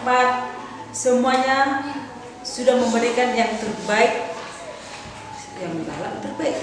tempat, semuanya sudah memberikan yang terbaik, yang terbaik.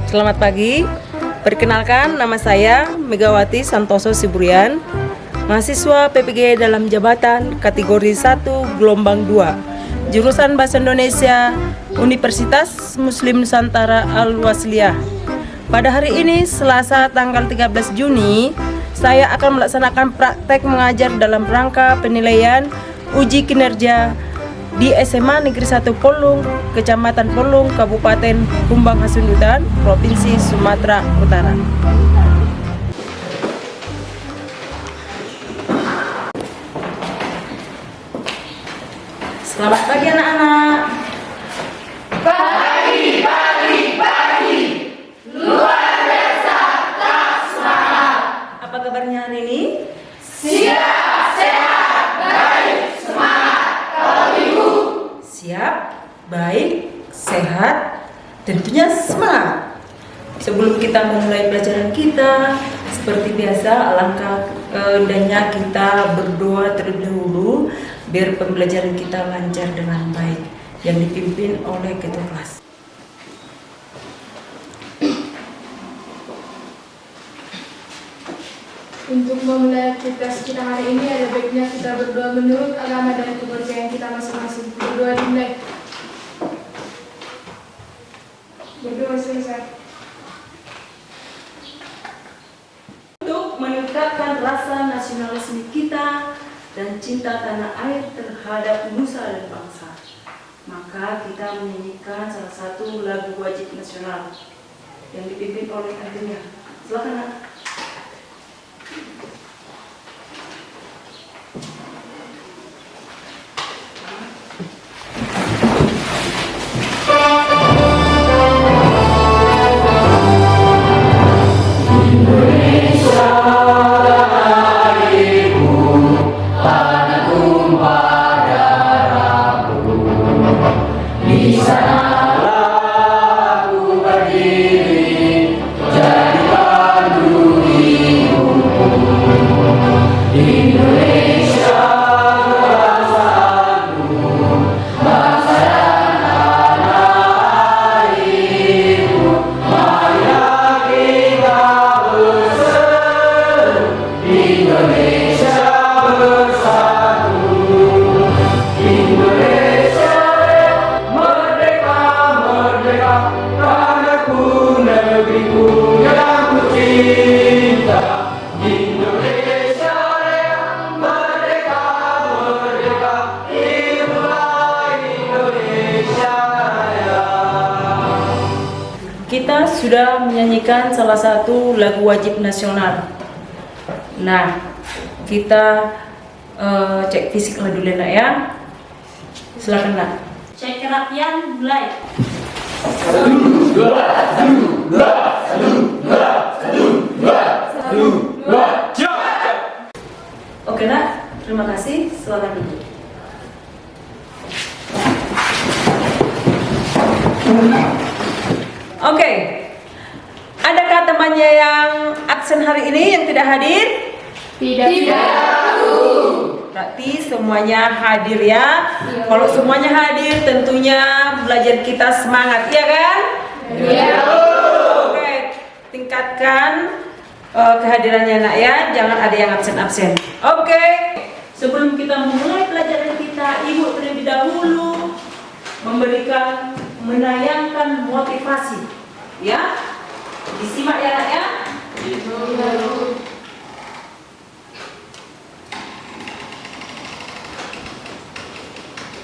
Selamat pagi, perkenalkan nama saya Megawati Santoso Siburian, mahasiswa PPG dalam jabatan kategori 1 gelombang 2, jurusan Bahasa Indonesia Universitas Muslim Nusantara Al-Wasliyah. Pada hari ini, Selasa tanggal 13 Juni, saya akan melaksanakan praktek mengajar dalam rangka penilaian uji kinerja di SMA Negeri 1 Polung, Kecamatan Polung, Kabupaten Humbang Hasundutan, Provinsi Sumatera Utara. Selamat pagi anak-anak. Pagi. Luar biasa, tak semangat. Apa kabarnya hari ini? Siap, sehat, baik, semangat. Kalau ibu Siap, baik, sehat, tentunya semangat. Sebelum kita memulai pelajaran kita, seperti biasa, alangkah indahnya kita berdoa terlebih dahulu biar pembelajaran kita lancar dengan baik, yang dipimpin oleh ketua kelas. Untuk memulai aktivitas kita hari ini, ada baiknya kita berdoa menurut agama dan kepercayaan kita masing-masing. Berdoa dimulai. Berdoa selesai. Untuk meningkatkan rasa nasionalisme kita dan cinta tanah air terhadap nusa dan bangsa, maka kita menyanyikan salah satu lagu wajib nasional yang dipimpin oleh Artinya. Silakan, Nak. Kita sudah menyanyikan salah satu lagu wajib nasional. Nah, kita cek fisik dulu Nak ya. Silakan Nak. Cek kerapian mulai. Oke Nak, terima kasih. Silakan duduk. Oke, adakah temannya yang absen hari ini yang tidak hadir? Tidak. Berarti semuanya hadir ya. Kalau semuanya hadir tentunya belajar kita semangat, ya kan? Iya. Oke, tingkatkan kehadirannya nak ya. Jangan ada yang absen-absen. Oke. Sebelum kita memulai pelajaran kita, Ibu terlebih dahulu menayangkan motivasi. Ya. Disimak ya nak ya.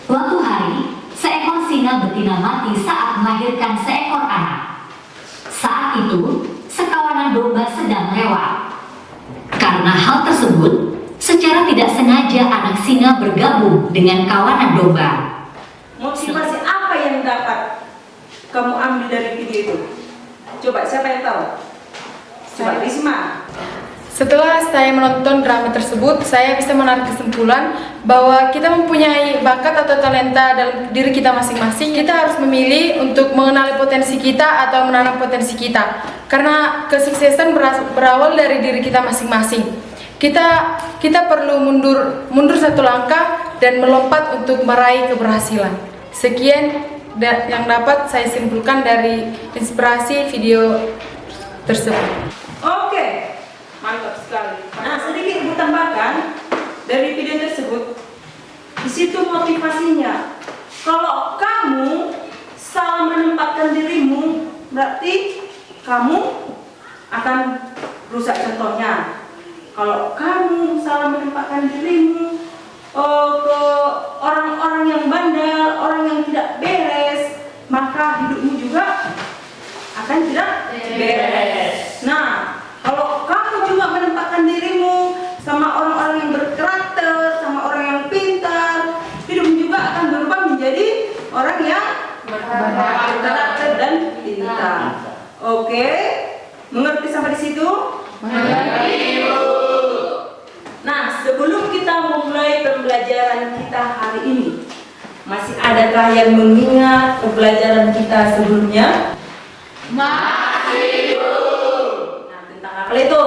Suatu hari, seekor singa betina mati saat melahirkan seekor anak. Saat itu, sekawanan domba sedang lewat. Karena hal tersebut, secara tidak sengaja anak singa bergabung dengan kawanan domba. Motivasi apa yang dapat kamu ambil dari video itu? Coba, siapa yang tahu? Coba Risma. Setelah saya menonton drama tersebut, saya bisa menarik kesimpulan bahwa kita mempunyai bakat atau talenta dalam diri kita masing-masing. Kita harus memilih untuk mengenali potensi kita atau menanam potensi kita. Karena kesuksesan berawal dari diri kita masing-masing. Kita perlu mundur satu langkah dan melompat untuk meraih keberhasilan. Sekian yang dapat saya simpulkan dari inspirasi video tersebut. Oke. Mantap sekali. Nah, sedikit Ibu tambahkan dari video tersebut. Di situ motivasinya. Kalau kamu salah menempatkan dirimu, berarti kamu akan rusak. Contohnya, kalau kamu salah menempatkan dirimu ke orang-orang yang bandel, orang yang tidak beres, maka hidupmu juga akan tidak beres. Nah, kalau kamu juga menempatkan dirimu sama orang-orang yang berkarakter, sama orang yang pintar, hidupmu juga akan berubah menjadi orang yang berkarakter dan pintar. Oke, mengerti sampai di situ? Mengerti. Nah, sebelum kita memulai pembelajaran kita hari ini, masih adakah yang mengingat pembelajaran kita sebelumnya? Masih. Apa itu?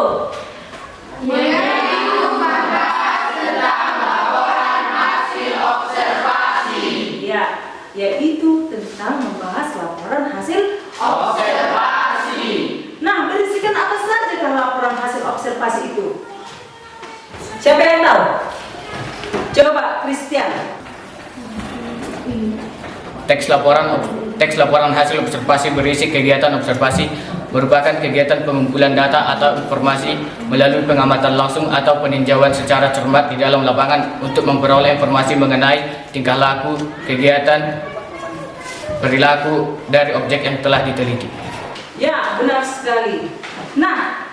Membahas tentang laporan hasil observasi. Ya, yaitu tentang membahas laporan hasil Observasi. Nah, berisikan apa saja kan laporan hasil observasi itu? Siapa yang tahu? Coba, Christian. Teks laporan hasil observasi berisi kegiatan observasi merupakan kegiatan pengumpulan data atau informasi melalui pengamatan langsung atau peninjauan secara cermat di dalam lapangan untuk memperoleh informasi mengenai tingkah laku, kegiatan, perilaku dari objek yang telah diteliti. Ya, benar sekali. Nah,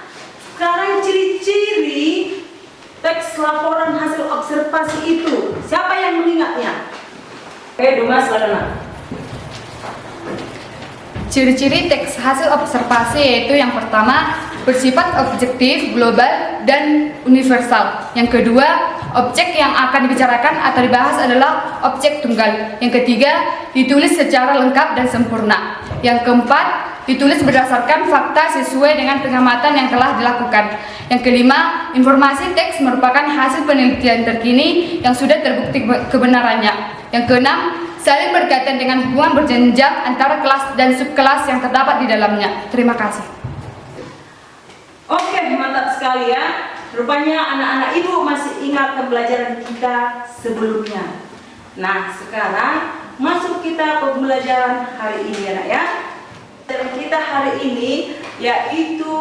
sekarang ciri-ciri teks laporan hasil observasi itu, siapa yang mengingatnya? Dumas, silakan. Ciri-ciri teks hasil observasi yaitu yang pertama, bersifat objektif, global, dan universal. Yang kedua, objek yang akan dibicarakan atau dibahas adalah objek tunggal. Yang ketiga, ditulis secara lengkap dan sempurna. Yang keempat, ditulis berdasarkan fakta sesuai dengan pengamatan yang telah dilakukan. Yang kelima, informasi teks merupakan hasil penelitian terkini yang sudah terbukti kebenarannya. Yang keenam, saling berkaitan dengan hubungan berjenjang antara kelas dan subkelas yang terdapat di dalamnya. Terima kasih. Oke, mantap sekali ya. Rupanya anak-anak ibu masih ingat pembelajaran kita sebelumnya. Nah, sekarang masuk kita pembelajaran hari ini ya nak ya. Pembelajaran kita hari ini yaitu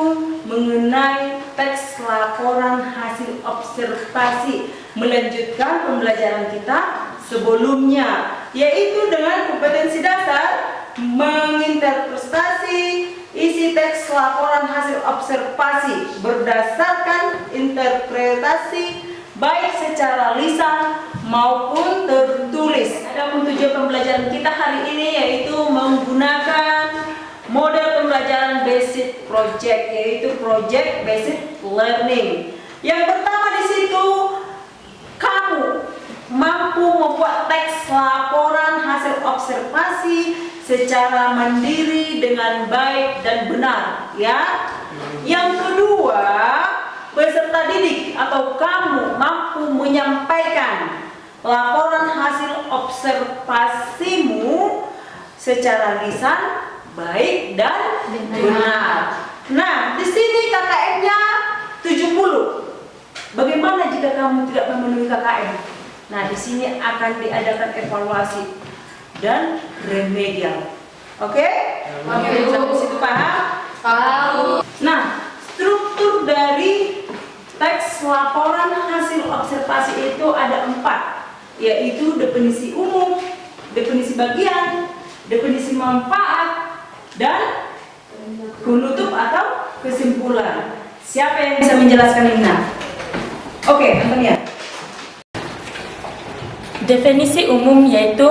mengenai teks laporan hasil observasi, melanjutkan pembelajaran kita sebelumnya, yaitu dengan kompetensi dasar menginterpretasi isi teks laporan hasil observasi berdasarkan interpretasi baik secara lisan maupun tertulis. Adapun tujuan pembelajaran kita hari ini yaitu menggunakan model pembelajaran basic project, yaitu project basic learning. Yang pertama di situ, kamu mampu membuat teks laporan hasil observasi secara mandiri dengan baik dan benar, ya. Yang kedua, peserta didik atau kamu mampu menyampaikan laporan hasil observasimu secara lisan baik dan benar. Nah, di sini KKM-nya 70. Bagaimana jika kamu tidak memenuhi KKM? Nah, di sini akan diadakan evaluasi dan remedial. Oke? Oke, sampai situ paham? Paham. Nah, struktur dari teks laporan hasil observasi itu ada 4, yaitu definisi umum, definisi bagian, definisi manfaat, dan penutup atau kesimpulan. Siapa yang bisa menjelaskan ini? Oke, Antonia. Definisi umum yaitu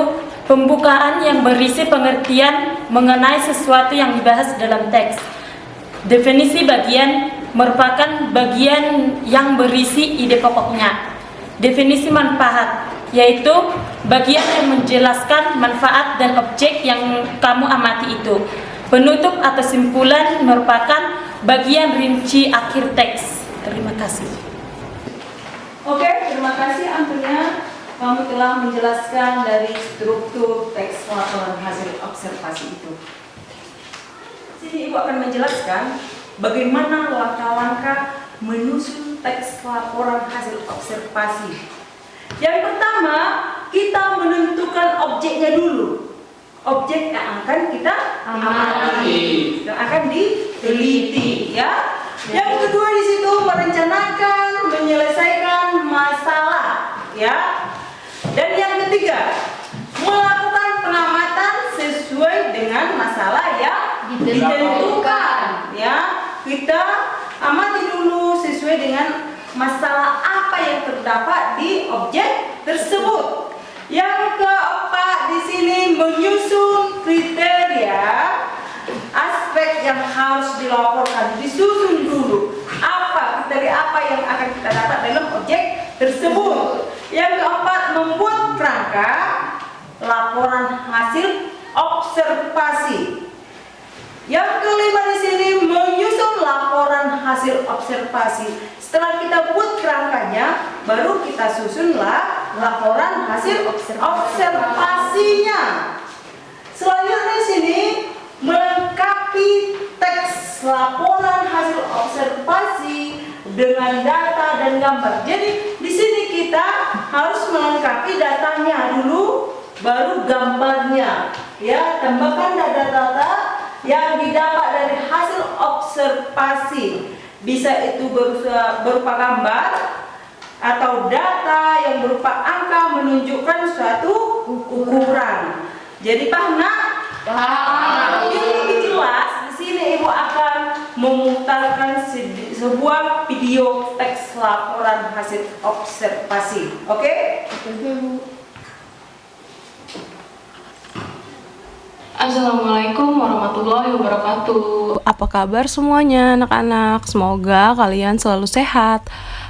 pembukaan yang berisi pengertian mengenai sesuatu yang dibahas dalam teks. Definisi bagian merupakan bagian yang berisi ide pokoknya. Definisi manfaat yaitu bagian yang menjelaskan manfaat dan objek yang kamu amati itu. Penutup atau simpulan merupakan bagian rinci akhir teks. Terima kasih. Oke, terima kasih Antonia. Kamu telah menjelaskan dari struktur teks laporan hasil observasi itu. Sini Ibu akan menjelaskan bagaimana langkah-langkah menyusun teks laporan hasil observasi. Yang pertama, kita menentukan objeknya dulu. Objek yang akan kita amati, yang akan diteliti, ya. Yang kedua di situ merencanakan, menyelesaikan masalah, ya. Dan yang ketiga, melakukan pengamatan sesuai dengan masalah yang ditentukan, ya. Kita amati dulu sesuai dengan masalah apa yang terdapat di objek tersebut. Yang keempat di sini menyusun kriteria aspek yang harus dilaporkan, disusun dulu apa kriteria apa yang akan kita dapat dalam objek tersebut. Yang keempat membuat kerangka laporan hasil observasi. Yang kelima di sini menyusun laporan hasil observasi. Setelah kita buat kerangkanya, baru kita susunlah laporan hasil observasinya. Selanjutnya di sini melengkapi teks laporan hasil observasi dengan data dan gambar. Jadi di sini kita harus melengkapi datanya dulu, baru gambarnya. Ya, tambahkan data-data yang didapat dari hasil observasi. Bisa itu berupa gambar atau data yang berupa angka menunjukkan suatu ukuran. Jadi paham nak? Paham. Yang lebih jelas di sini Ibu akan memutarkan sebuah video teks laporan hasil observasi. Oke? Assalamualaikum warahmatullahi wabarakatuh. Apa kabar semuanya anak-anak? Semoga kalian selalu sehat.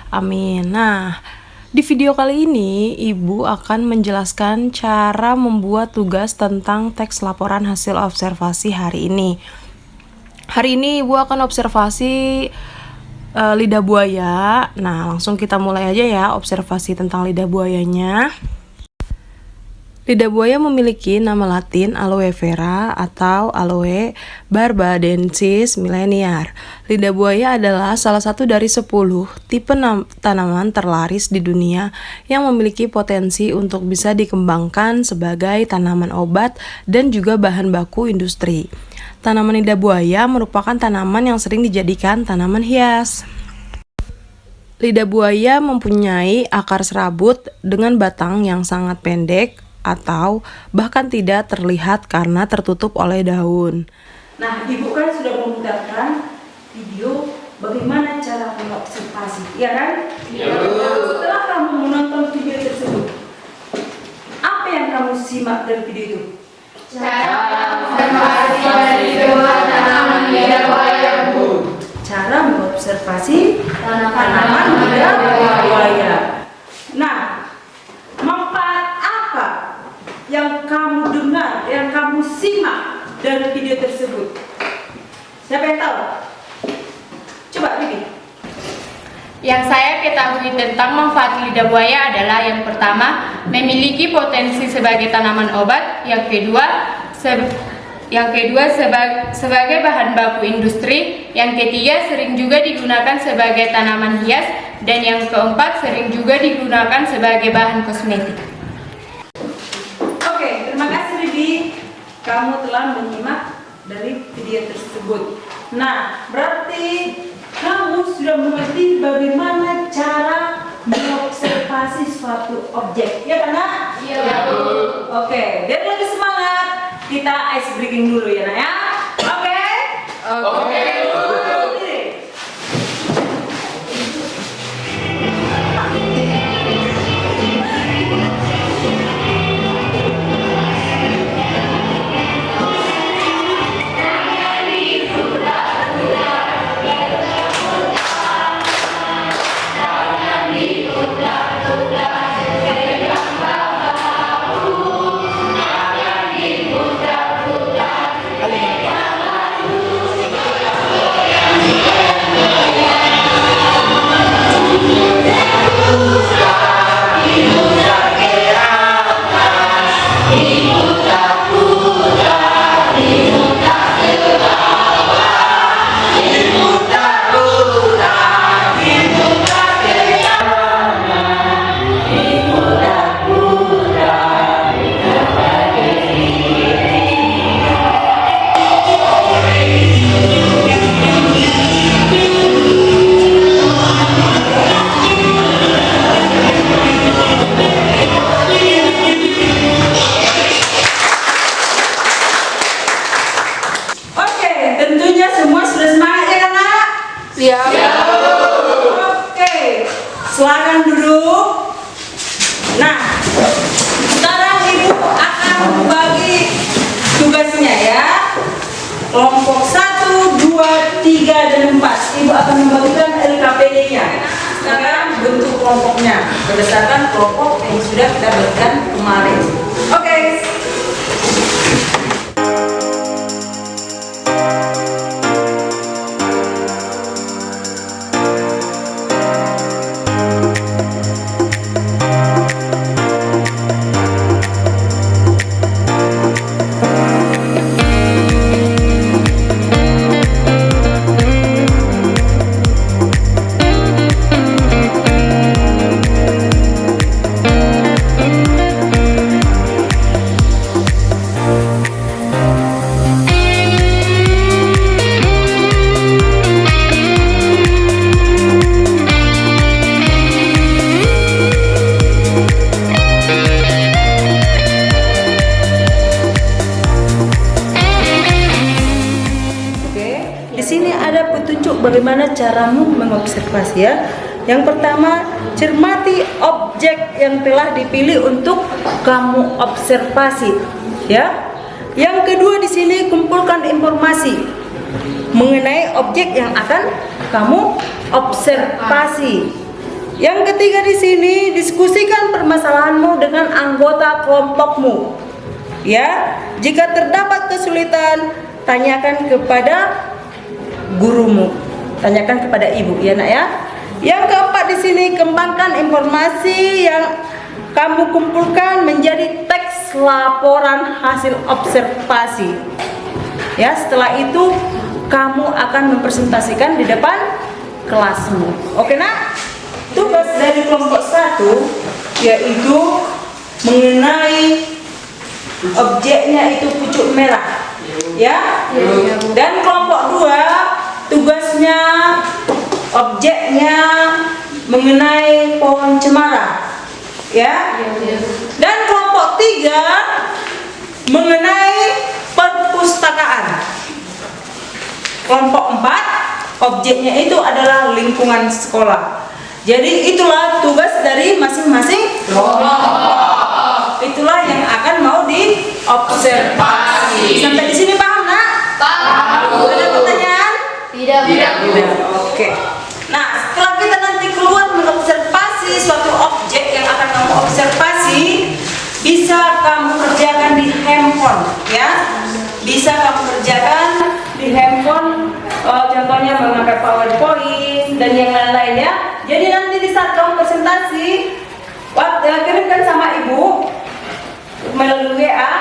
Amin. Nah, di video kali ini Ibu akan menjelaskan cara membuat tugas tentang teks laporan hasil observasi hari ini. Hari ini Ibu akan observasi lidah buaya. Nah, langsung kita mulai aja ya observasi tentang lidah buayanya. Lidah buaya memiliki nama latin aloe vera atau aloe barbadensis milleniar. Lidah buaya adalah salah satu dari 10 tipe tanaman terlaris di dunia yang memiliki potensi untuk bisa dikembangkan sebagai tanaman obat dan juga bahan baku industri. Tanaman lidah buaya merupakan tanaman yang sering dijadikan tanaman hias. Lidah buaya mempunyai akar serabut dengan batang yang sangat pendek atau bahkan tidak terlihat karena tertutup oleh daun. Nah, Ibu kan sudah memutarkan video bagaimana cara mengobservasi, ya kan? Iya. Setelah kamu menonton video tersebut, apa yang kamu simak dari video itu? Cara observasi sebuah tanaman lidah buaya. Cara mengobservasi tanaman lidah buaya. Nah, manfaat apa yang kamu dengar, yang kamu simak dari video tersebut? Siapa yang tahu? Coba Bibi. Yang saya ketahui tentang manfaat lidah buaya adalah yang pertama, memiliki potensi sebagai tanaman obat, yang kedua sebagai bahan baku industri, yang ketiga sering juga digunakan sebagai tanaman hias, dan yang keempat sering juga digunakan sebagai bahan kosmetik. Oke, terima kasih Bibi. Kamu telah menyimak dari video tersebut. Nah, berarti kamu sudah mengerti bagaimana cara mengobservasi suatu objek, ya kan? Iya. Oke, biar lebih semangat, kita ice breaking dulu ya, Nak ya. Oke. Oke. Tentunya semua sudah semangat ya kan, Nak? Siap. Oke, silakan duduk. Nah, sekarang Ibu akan membagi tugasnya ya. Kelompok 1, 2, 3, dan 4. Ibu akan membagikan LKPD-nya. Sekarang bentuk kelompoknya berdasarkan kelompok yang sudah kita berikan kemarin. Oke. Bagaimana caramu mengobservasi ya? Yang pertama, cermati objek yang telah dipilih untuk kamu observasi, ya. Yang kedua di sini kumpulkan informasi mengenai objek yang akan kamu observasi. Yang ketiga di sini diskusikan permasalahanmu dengan anggota kelompokmu, ya. Jika terdapat kesulitan, tanyakan kepada gurumu. Tanyakan kepada ibu, ya Nak ya. Yang keempat di sini kembangkan informasi yang kamu kumpulkan menjadi teks laporan hasil observasi. Ya, setelah itu kamu akan mempresentasikan di depan kelasmu. Oke Nak? Tugas dari kelompok 1 yaitu mengenai objeknya itu pucuk merah. Ya? Dan kelompok 2 tugasnya objeknya mengenai pohon cemara, ya. Dan kelompok 3 mengenai perpustakaan. Kelompok 4 objeknya itu adalah lingkungan sekolah. Jadi itulah tugas dari masing-masing kelompok. Itulah yang akan mau diobservasi. Sampai di sini paham, Nak? Paham. Ada pertanyaan? Tidak. Oke. Nah, setelah kita nanti keluar mengobservasi suatu objek yang akan kamu observasi, bisa kamu kerjakan di handphone, ya. Bisa kamu kerjakan di handphone, contohnya mengangkat PowerPoint dan yang lain-lainnya. Jadi nanti di saat kamu presentasi, kirimkan sama ibu melalui WA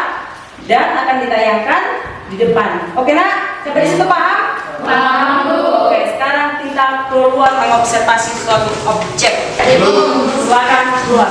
dan akan ditayangkan di depan. Oke nak? Sampai di situ paham? Paham Bu. Oke, sekarang kita keluar mengobservasi suatu objek. Silakan keluar.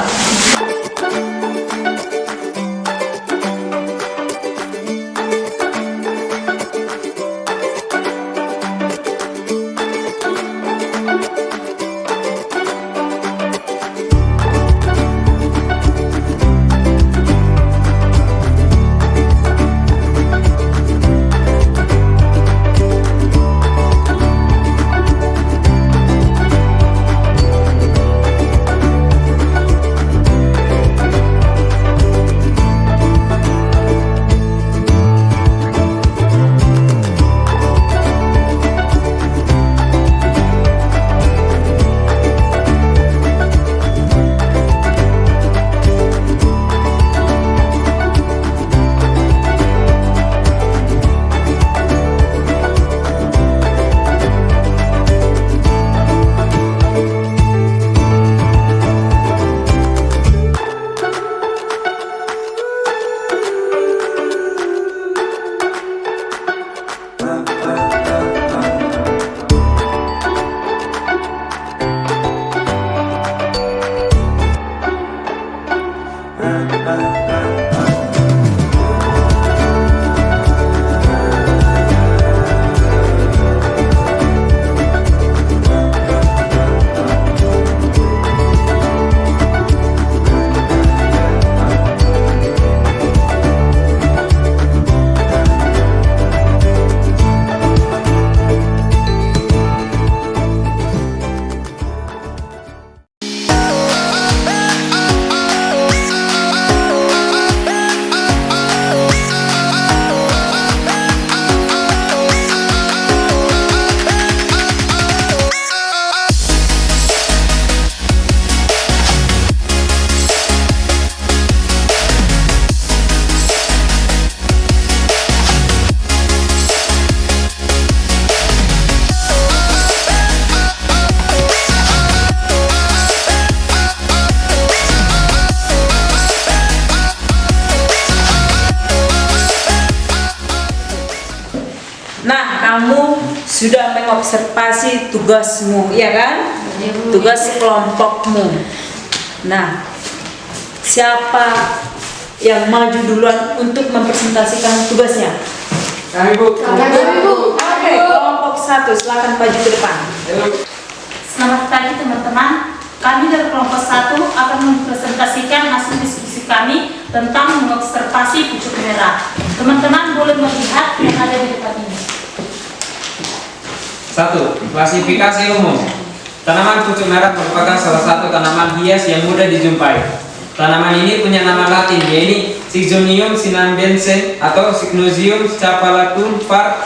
Nah, kamu sudah mengobservasi tugasmu, ya kan? Tugas kelompokmu. Nah, siapa yang maju duluan untuk mempresentasikan tugasnya? Kami Bu. Oke, kelompok 1, silakan maju ke depan. Selamat pagi teman-teman. Kami dari kelompok 1 akan mempresentasikan hasil diskusi kami tentang mengobservasi pucuk merah. Teman-teman boleh melihat yang ada di depan ini. 1. Klasifikasi umum. Tanaman pucuk merah merupakan salah satu tanaman hias yang mudah dijumpai. Tanaman ini punya nama latin, yaitu Zygonium sinambense atau Cycnozium scapulatum var.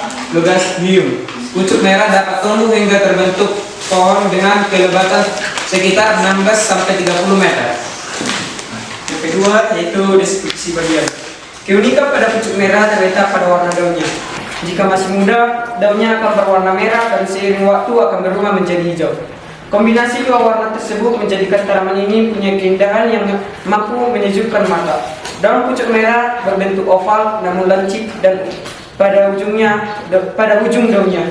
Pucuk merah dapat tumbuh hingga terbentuk pohon dengan kelebatan sekitar 16-30 meter. Yang kedua yaitu deskripsi bagian. Keunikan pada pucuk merah terletak pada warna daunnya. Jika masih muda, daunnya akan berwarna merah dan seiring waktu akan berubah menjadi hijau. Kombinasi dua warna tersebut menjadikan tanaman ini punya keindahan yang mampu menyejukkan mata. Daun pucuk merah berbentuk oval namun lancip dan pada ujung daunnya.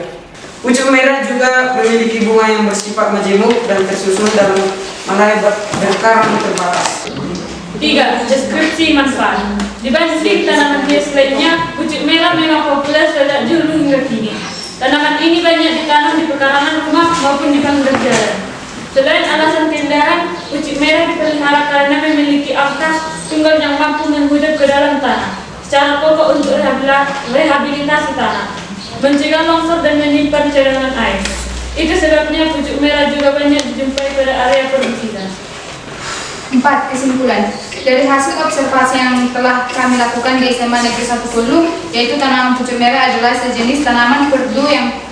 Pucuk merah juga memiliki bunga yang bersifat majemuk dan tersusun dalam helai berkarang terbatas. 3. Deskripsi manfaat. Dibanding tanaman hias lainnya, pucuk merah memang populer sejak dulu hingga kini. Tanaman ini banyak ditanam di pekarangan rumah maupun di pinggir jalan. Selain alasan keindahan, pucuk merah dipelihara karena memiliki akar tunggal yang mampu menghudap ke dalam tanah secara pokok untuk rehabilitasi tanah, mencegah longsor dan menyimpan cadangan air. Itu sebabnya pucuk merah juga banyak dijumpai pada area perbukitan. 4. Kesimpulan. Dari hasil observasi yang telah kami lakukan di SMA Negeri 1 Hulu, yaitu tanaman pucuk merah adalah sejenis tanaman perdu yang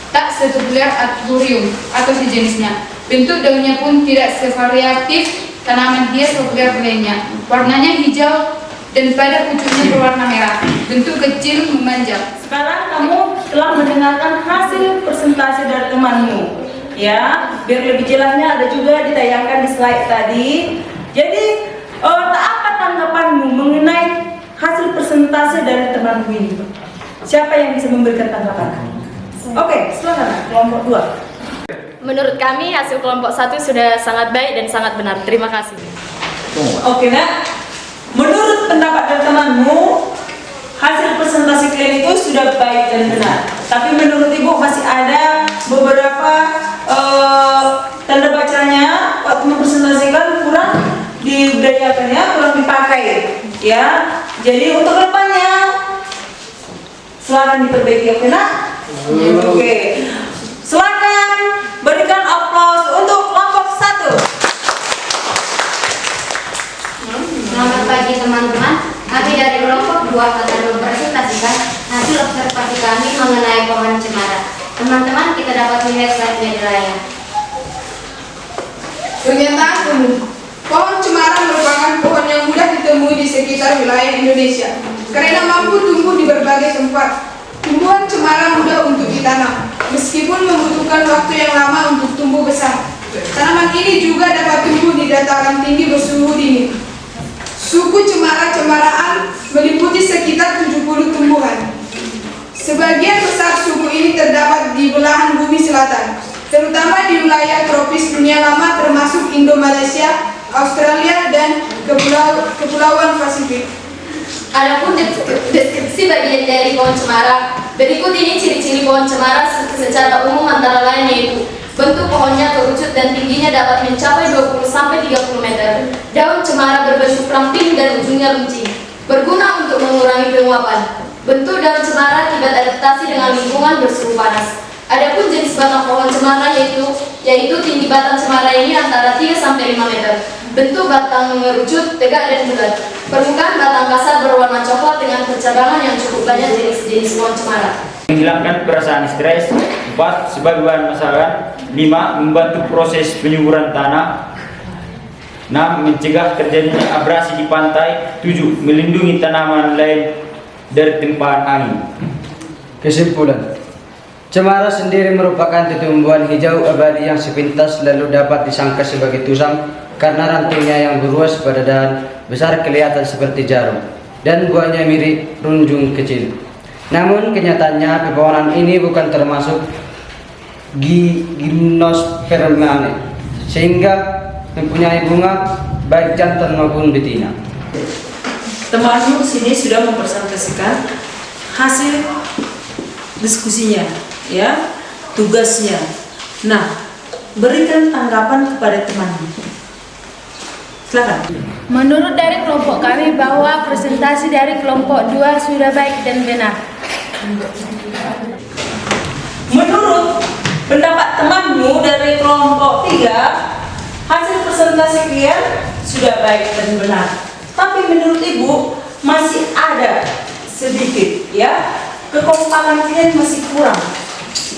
tak sepopuler Anthurium atau sejenisnya. Bentuk daunnya pun tidak sevariatif tanaman hias populer lainnya. Warnanya hijau dan pada pucuknya berwarna merah. Bentuk kecil memanjang. Sekarang kamu telah mendengarkan hasil presentasi dari temanmu. Ya, biar lebih jelasnya ada juga ditayangkan di slide tadi. Jadi, apa tanggapanmu mengenai hasil persentase dari temanmu ini? Siapa yang bisa memberikan tanggapan? Oke, silakan kelompok 2. Menurut kami hasil kelompok 1 sudah sangat baik dan sangat benar. Terima kasih. Oke, Nak. Menurut pendapat dari temanmu, hasil presentasi kalian itu sudah baik dan benar. Tapi menurut Ibu masih ada beberapa tanda bacanya waktu mempresentasikan kurang dibudayakan ya, kurang dipakai ya. Jadi untuk depannya silakan diperbaiki, oke Nak? Oke. Silakan berikan aplaus untuk kelompok 1. Selamat pagi teman-teman. Kami dari kelompok 2 akan mempresentasikan hasil observasi kami mengenai pohon cemara. Teman-teman, kita dapat melihat slide-nya di layar. Pernyataan umum. Pohon cemara merupakan pohon yang mudah ditemui di sekitar wilayah Indonesia karena mampu tumbuh di berbagai tempat. Tumbuhan cemara mudah untuk ditanam, meskipun membutuhkan waktu yang lama untuk tumbuh besar. Tanaman ini juga dapat tumbuh di dataran tinggi bersuhu dingin. Suku cemara-cemaraan meliputi sekitar 70 tumbuhan. Sebagian besar suku ini terdapat di belahan bumi selatan, terutama di wilayah tropis dunia lama termasuk Indo-Malaysia, Australia, dan Kepulauan Pasifik. Adapun deskripsi bagian dari pohon cemara, berikut ini ciri-ciri pohon cemara secara umum antara lain yaitu bentuk pohonnya kerucut dan tingginya dapat mencapai 20-30 meter. Daun cemara berbentuk ramping dan ujungnya runcing, berguna untuk mengurangi penguapan. Bentuk daun cemara akibat adaptasi dengan lingkungan bersuhu panas. Adapun jenis batang pohon cemara yaitu tinggi batang cemara ini antara 3-5 meter. Bentuk batang mengerucut, tegak dan bulat. Permukaan batang kasar berwarna coklat dengan percabangan yang cukup banyak jenis-jenis pohon cemara. Menghilangkan perasaan stres. 4. Sebagai bahan masakan. 5. Membantu proses penyuburan tanah. 6. Mencegah terjadinya abrasi di pantai. 7. Melindungi tanaman lain dari tempahan angin. Kesimpulan, cemara sendiri merupakan tumbuhan hijau abadi yang sepintas lalu dapat disangka sebagai tusam karena rantingnya yang berluas pada dahan besar kelihatan seperti jarum dan buahnya mirip runjung kecil. Namun kenyataannya pepohonan ini bukan termasuk gimnospermae sehingga mempunyai bunga baik jantan maupun betina. Temanmu di sini sudah mempresentasikan hasil diskusinya, ya, tugasnya. Nah, berikan tanggapan kepada temanmu. Silakan. Menurut dari kelompok kami bahwa presentasi dari kelompok 2 sudah baik dan benar. Menurut pendapat temanmu dari kelompok 3, hasil presentasi kalian sudah baik dan benar. Tapi menurut Ibu masih ada sedikit ya, kekompakan kalian masih kurang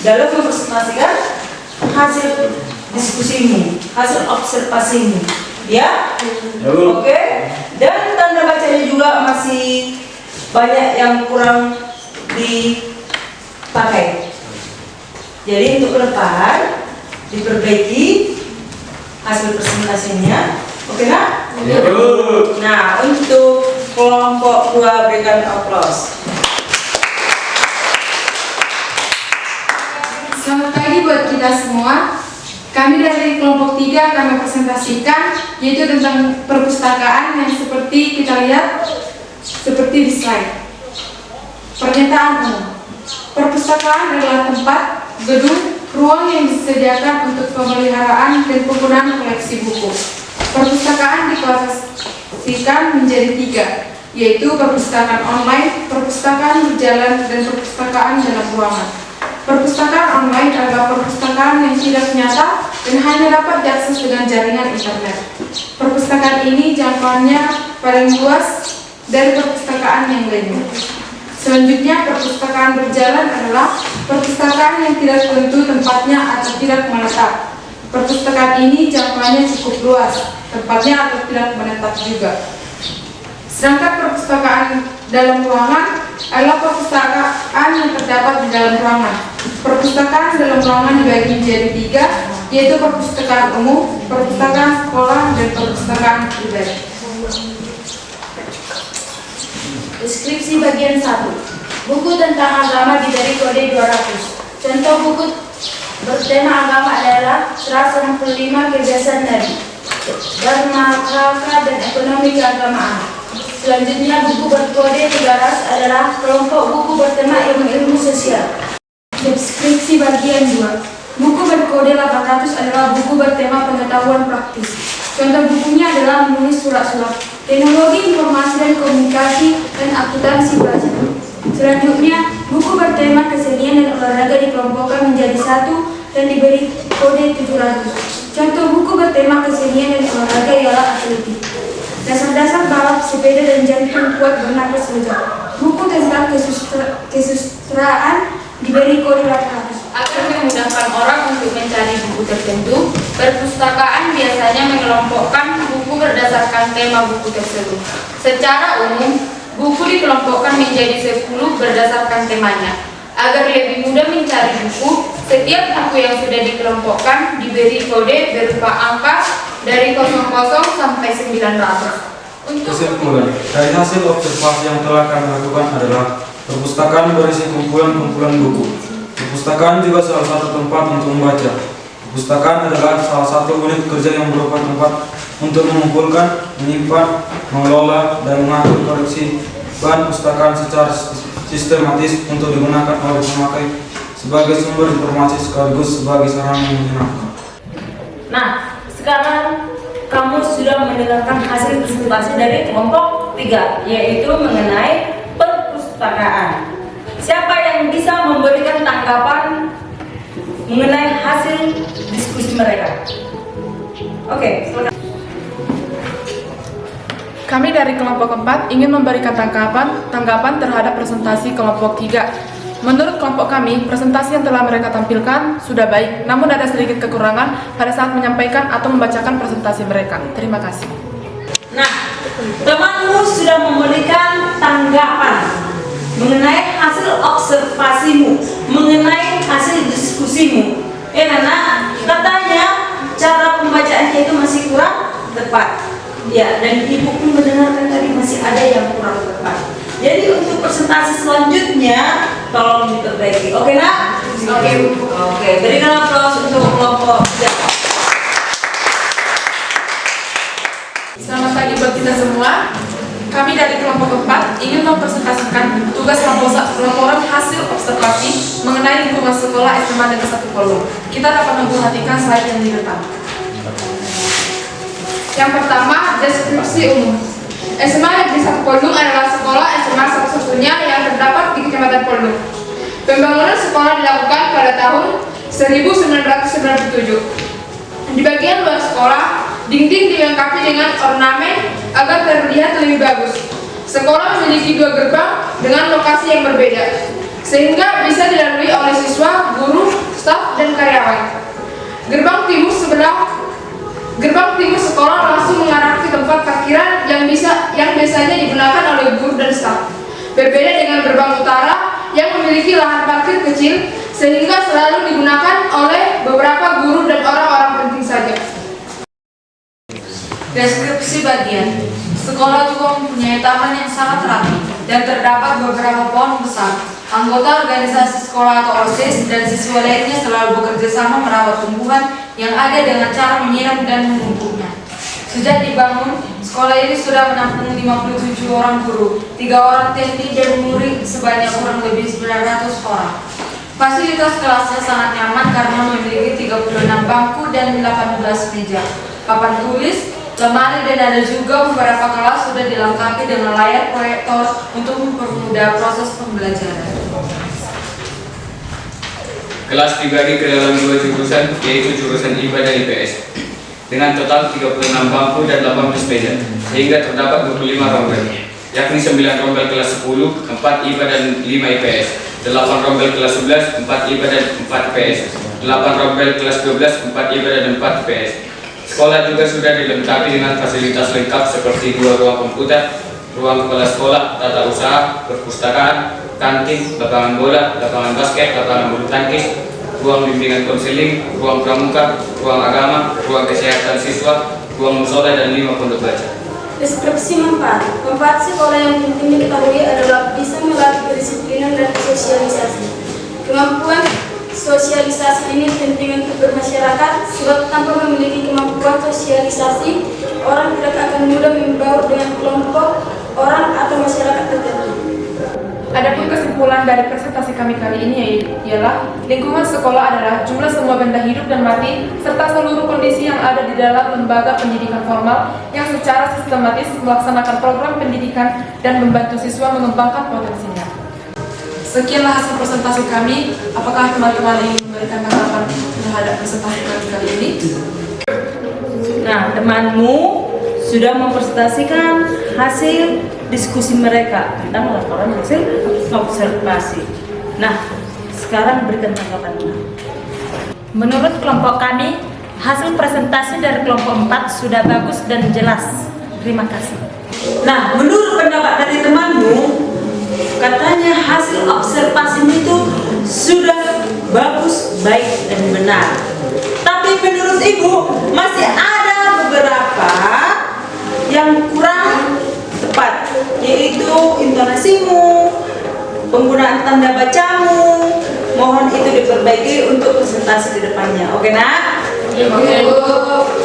dalam mempresentasikan hasil diskusimu, hasil observasimu. Ya, oke. Dan tanda bacanya juga masih banyak yang kurang dipakai. Jadi untuk ke depan diperbaiki hasil presentasinya, oke Nak? Ya. Nah, untuk kelompok 2 berikan aplaus. Selamat pagi buat kita semua. Kami dari kelompok 3 akan mempresentasikan yaitu tentang perpustakaan yang seperti kita lihat seperti di slide. Pernyataan umum. Perpustakaan adalah tempat, gedung, ruang yang disediakan untuk pemeliharaan dan penggunaan koleksi buku. Perpustakaan diklasifikasikan menjadi 3, yaitu perpustakaan online, perpustakaan berjalan, dan perpustakaan dalam ruangan. Perpustakaan online adalah perpustakaan yang tidak nyata dan hanya dapat diakses dengan jaringan internet. Perpustakaan ini jangkauannya paling luas dari perpustakaan yang lainnya. Selanjutnya, perpustakaan berjalan adalah perpustakaan yang tidak tentu tempatnya atau tidak menetap. Perpustakaan ini jangkauannya cukup luas, tempatnya atau tidak menetap juga. Sedangkan perpustakaan dalam ruangan adalah perpustakaan yang terdapat di dalam ruangan. Perpustakaan dalam ruangan dibagi menjadi 3, yaitu perpustakaan umum, perpustakaan sekolah, dan perpustakaan pribadi. Deskripsi bagian 1. Buku tentang agama diberi kode 200. Contoh buku bertema agama adalah 165 kebiasaan Nabi, Dharma, Akhlak, dan Ekonomi Keagamaan. Selanjutnya buku berkode 300 adalah kelompok buku bertema ilmu-ilmu sosial. Deskripsi bagian 2. Buku berkode 800 adalah buku bertema pengetahuan praktis. Contoh bukunya adalah menulis surat-surat, teknologi informasi dan komunikasi, dan akuntansi belajar. Selanjutnya, buku bertema kesenian dan olahraga dikelompokkan menjadi 1 dan diberi kode 700. Contoh buku bertema kesenian dan olahraga ialah atletik, dasar-dasar balap sepeda, dan jantung kuat bernapas lega. Buku tentang kesusastraan diberi kode 800. Agar memudahkan orang untuk mencari buku tertentu, perpustakaan biasanya mengelompokkan buku berdasarkan tema buku tersebut. Secara umum, buku dikelompokkan menjadi 10 berdasarkan temanya. Agar lebih mudah mencari buku, setiap buku yang sudah dikelompokkan diberi kode berupa angka dari 00 sampai 900. Kesimpulan, dari hasil observasi yang telah kami lakukan adalah perpustakaan berisi kumpulan-kumpulan buku. Perpustakaan juga salah satu tempat untuk membaca. Perpustakaan adalah salah satu unit kerja yang berupa tempat untuk mengumpulkan, menyimpan, mengelola, dan mengatur koleksi bahan perpustakaan secara sistematis untuk digunakan oleh pemakai sebagai sumber informasi sekaligus sebagai sarana yang menyenangkan. Nah, sekarang kamu sudah mendengarkan hasil presentasi dari kelompok 3, yaitu mengenai perpustakaan. Siapa yang bisa memberikan tanggapan mengenai hasil diskusi mereka? Oke, silakan. Kami dari kelompok 4 ingin memberikan tanggapan terhadap presentasi kelompok 3. Menurut kelompok kami, presentasi yang telah mereka tampilkan sudah baik, namun ada sedikit kekurangan pada saat menyampaikan atau membacakan presentasi mereka. Terima kasih. Nah, temanmu sudah memberikan tanggapan mengenai hasil observasimu, mengenai hasil diskusimu. Karena katanya cara pembacaannya itu masih kurang tepat. Ya, dan ibu pun mendengarkan tadi masih ada yang kurang tepat. Jadi untuk presentasi selanjutnya tolong diperbaiki. Oke, nak? Oke, Bu. Oke, berikan aplaus untuk kelompok 3. Selamat pagi buat kita semua. Kami dari kelompok 4 ingin mempresentasikan tugas laporan hasil observasi mengenai lingkungan sekolah SMA Negeri 1 Polung. Kita dapat memperhatikan slide yang di depan. Yang pertama, deskripsi umum. SMA Negeri 1 Polung adalah sekolah SMA satu-satunya yang terdapat di Kecamatan Polung. Pembangunan sekolah dilakukan pada tahun 1997. Di bagian luar sekolah, dinding dilengkapi dengan ornamen agar terlihat lebih bagus. Sekolah memiliki 2 gerbang dengan lokasi yang berbeda, sehingga bisa dilalui oleh siswa, guru, staf, dan karyawan. Gerbang timur sekolah langsung mengarah ke tempat parkiran yang biasanya digunakan oleh guru dan staf. Berbeda dengan gerbang utara yang memiliki lahan parkir kecil, sehingga selalu digunakan oleh beberapa guru dan orang-orang penting saja. Deskripsi bagian. Sekolah juga mempunyai taman yang sangat rapi dan terdapat beberapa pohon besar. Anggota organisasi sekolah atau OSIS dan siswa lainnya selalu bekerja sama merawat tumbuhan yang ada dengan cara menyiram dan memupuknya. Sejak dibangun, sekolah ini sudah menampung 57 orang guru, 3 orang teknik, dan murid sebanyak kurang lebih 900 orang. Fasilitas kelasnya sangat nyaman karena memiliki 36 bangku dan 18 meja, papan tulis, lemari, dan ada juga beberapa kelas sudah dilengkapi dengan layar proyektor untuk mempermudah proses pembelajaran. Kelas dibagi ke dalam 2 jurusan, yaitu jurusan IPA dan IPS, dengan total 36 bangku dan 18 meja, sehingga terdapat 25 rombel, yakni 9 rombel kelas 10, 4 IPA dan 5 IPS, 8 rombel kelas 11, 4 IPA dan 4 IPS, 8 rombel kelas 12, 4 IPA dan 4 IPS. Sekolah juga sudah dilengkapi dengan fasilitas lengkap seperti 2 ruang komputer, ruang kepala sekolah, tata usaha, perpustakaan, kantin, lapangan bola, lapangan basket, lapangan bulu tangkis, ruang bimbingan konseling, ruang pramuka, ruang agama, ruang kesehatan siswa, ruang musola, dan 5 pondok baca. Deskripsi manfaat. Manfaat sekolah yang penting diketahui adalah bisa melatih kedisiplinan dan sosialisasi. Kemampuan sosialisasi ini penting untuk bermasyarakat, sebab tanpa memiliki kemampuan sosialisasi, orang tidak akan mudah membaur dengan kelompok orang atau masyarakat tertentu. Adapun kesimpulan dari presentasi kami kali ini ialah lingkungan sekolah adalah jumlah semua benda hidup dan mati serta seluruh kondisi yang ada di dalam lembaga pendidikan formal yang secara sistematis melaksanakan program pendidikan dan membantu siswa mengembangkan potensinya. Sekianlah hasil presentasi kami. Apakah teman-teman ingin memberikan tanggapan terhadap presentasi kami kali ini? Nah, temanmu sudah mempresentasikan hasil diskusi mereka tentang laporan hasil observasi. Nah, sekarang berikan tanggapannya. Menurut kelompok kami, hasil presentasi dari kelompok 4 sudah bagus dan jelas. Terima kasih. Nah, menurut pendapat dari temanmu, katanya hasil observasimu itu sudah bagus, baik, dan benar. Tapi menurut ibu masih ada beberapa yang kurang tepat, yaitu intonasimu, penggunaan tanda bacamu. Mohon itu diperbaiki untuk presentasi di depannya. Oke, nak? Oke, Bu.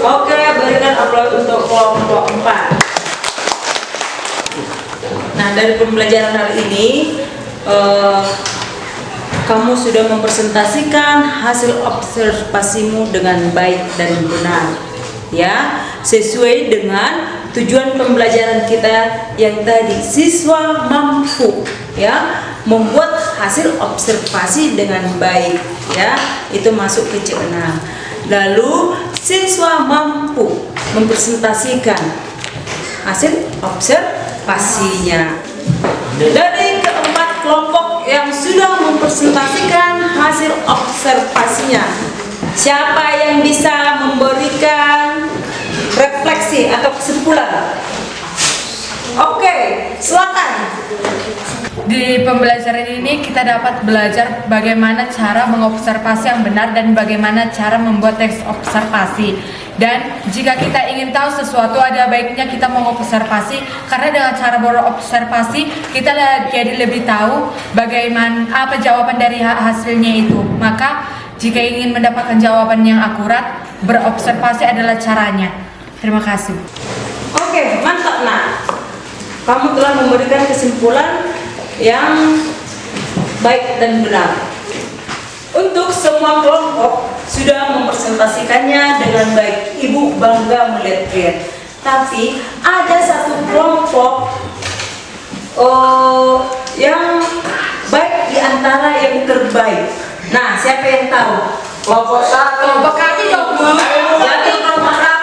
Oke, berikan aplaus untuk kelompok 4. Nah, dari pembelajaran hari ini kamu sudah mempresentasikan hasil observasimu dengan baik dan benar, ya, sesuai dengan tujuan pembelajaran kita yang tadi. Siswa mampu, ya, membuat hasil observasi dengan baik, ya, itu masuk ke C6. Lalu siswa mampu mempresentasikan hasil observasinya. Dari keempat kelompok yang sudah mempresentasikan hasil observasinya, siapa yang bisa memberikan refleksi atau kesimpulan? Oke, silakan. Di pembelajaran ini kita dapat belajar bagaimana cara mengobservasi yang benar dan bagaimana cara membuat teks observasi. Dan jika kita ingin tahu sesuatu, ada baiknya kita mengobservasi, karena dengan cara berobservasi kita jadi lebih tahu bagaimana apa jawaban dari hasilnya itu. Maka jika ingin mendapatkan jawaban yang akurat, berobservasi adalah caranya. Terima kasih. Oke, mantap, nak. Kamu telah memberikan kesimpulan yang baik dan benar. Untuk semua kelompok sudah mempresentasikannya dengan baik. Ibu bangga melihat kalian. Tapi ada satu kelompok yang baik di antara yang terbaik. Nah, siapa yang tahu? Kelompok 1. Kelompok kami dong, Bu. Jadi kelompok berapa?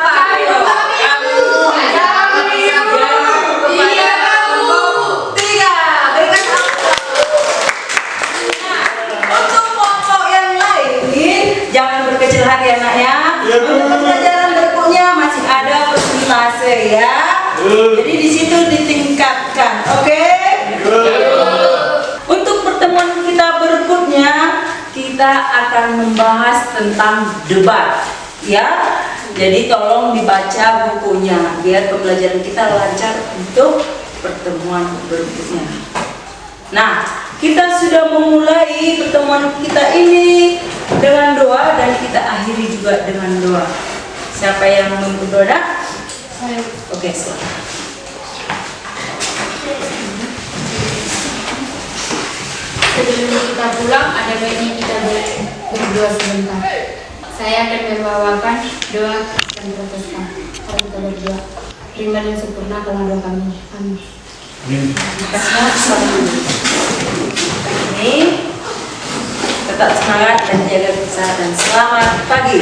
Hati anak ya. Untuk pembelajaran berikutnya masih ada persentase ya. Jadi di situ ditingkatkan, oke? Untuk pertemuan kita berikutnya kita akan membahas tentang debat, ya. Jadi tolong dibaca bukunya biar pembelajaran kita lancar untuk pertemuan berikutnya. Nah, kita sudah memulai pertemuan kita ini dengan doa dan kita akhiri juga dengan doa. Siapa yang memimpin doa? Saya. Oke, silakan. Sebelum kita pulang, ada baiknya kita berdoa sebentar. Saya akan membawakan doa dan Protestan. Mari kita berdoa. Terima dan sempurna kalau doa kami. Amin. Ini tetap semangat dan jaga kesehatan. Selamat pagi.